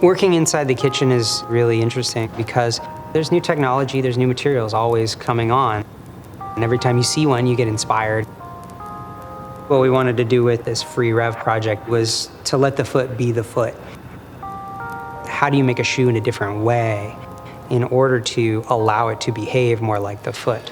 Working inside the kitchen is really interesting because there's new technology, there's new materials always coming on. And every time you see one, you get inspired. What we wanted to do with this Free Rev project was to let the foot be the foot. How do you make a shoe in a different way in order to allow it to behave more like the foot?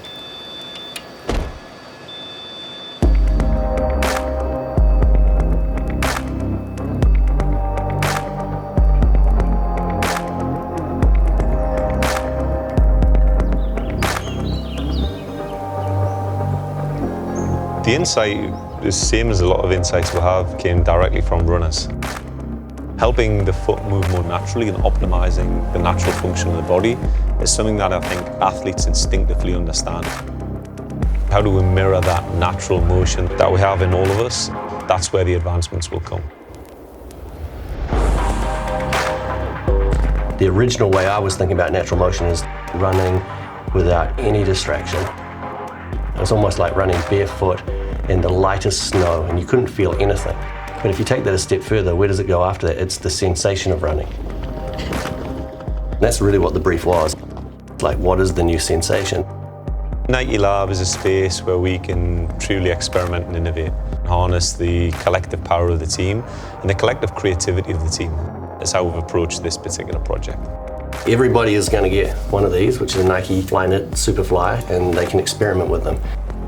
The insight, the same as a lot of insights we have, came directly from runners. Helping the foot move more naturally and optimizing the natural function of the body is something that I think athletes instinctively understand. How do we mirror that natural motion that we have in all of us? That's where the advancements will come. The original way I was thinking about natural motion is running without any distraction. It's almost like running barefoot in the lightest snow and you couldn't feel anything. But if you take that a step further, where does it go after that? It's the sensation of running. And that's really what the brief was. Like, what is the new sensation? Nike Lab is a space where we can truly experiment and innovate, harness the collective power of the team and the collective creativity of the team. That's how we've approached this particular project. Everybody is going to get one of these, which is a Nike Flyknit Superfly, and they can experiment with them.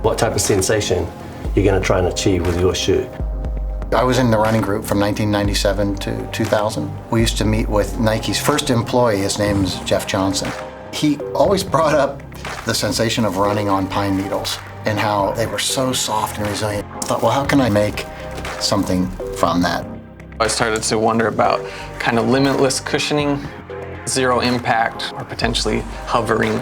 What type of sensation you're going to try and achieve with your shoe? I was in the running group from 1997 to 2000. We used to meet with Nike's first employee. His name's Jeff Johnson. He always brought up the sensation of running on pine needles and how they were so soft and resilient. I thought, well, how can I make something from that? I started to wonder about kind of limitless cushioning, zero impact, or potentially hovering.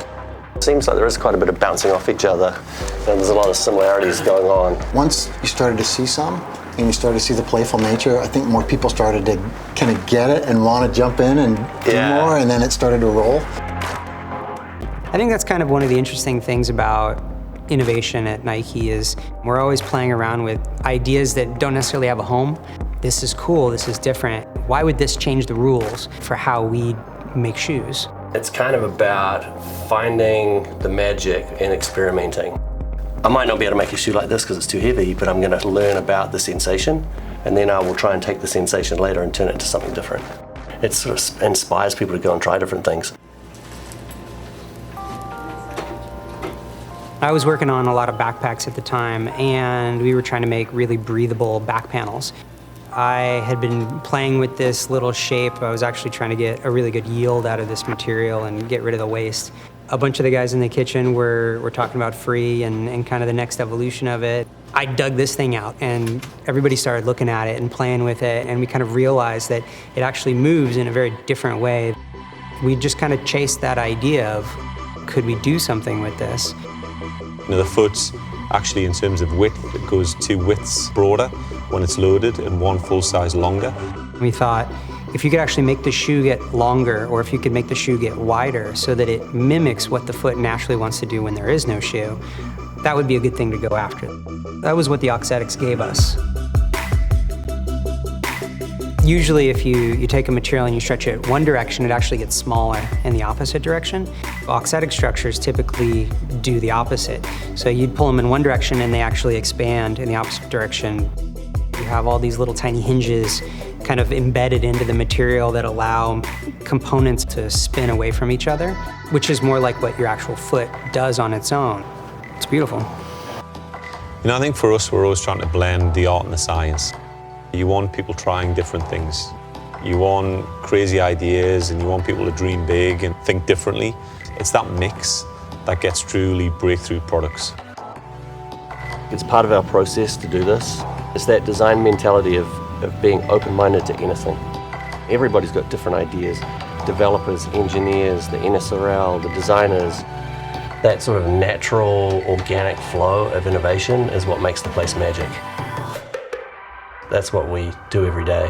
It seems like there is quite a bit of bouncing off each other, and there's a lot of similarities going on. Once you started to see some, and you started to see the playful nature, I think more people started to kind of get it and want to jump in and do more, and then it started to roll. I think that's kind of one of the interesting things about innovation at Nike is we're always playing around with ideas that don't necessarily have a home. This is cool, this is different. Why would this change the rules for how we make shoes? It's kind of about finding the magic and experimenting. I might not be able to make a shoe like this because it's too heavy, but I'm going to learn about the sensation, and then I will try and take the sensation later and turn it into something different. It sort of inspires people to go and try different things. I was working on a lot of backpacks at the time, and we were trying to make really breathable back panels. I had been playing with this little shape. I was actually trying to get a really good yield out of this material and get rid of the waste. A bunch of the guys in the kitchen were talking about Free and kind of the next evolution of it. I dug this thing out, and everybody started looking at it and playing with it, and we kind of realized that it actually moves in a very different way. We just kind of chased that idea of, could we do something with this? You know, the foot's actually, in terms of width, it goes 2 widths broader when it's loaded and 1 full size longer. We thought, if you could actually make the shoe get longer, or if you could make the shoe get wider so that it mimics what the foot naturally wants to do when there is no shoe, that would be a good thing to go after. That was what the Oxetics gave us. Usually if you take a material and you stretch it one direction, it actually gets smaller in the opposite direction. Oxetic structures typically do the opposite. So you'd pull them in one direction and they actually expand in the opposite direction. You have all these little tiny hinges kind of embedded into the material that allow components to spin away from each other, which is more like what your actual foot does on its own. It's beautiful. You know, I think for us, we're always trying to blend the art and the science. You want people trying different things. You want crazy ideas and you want people to dream big and think differently. It's that mix that gets truly breakthrough products. It's part of our process to do this. It's that design mentality of being open-minded to anything. Everybody's got different ideas. Developers, engineers, the NSRL, the designers. That sort of natural, organic flow of innovation is what makes the place magic. That's what we do every day.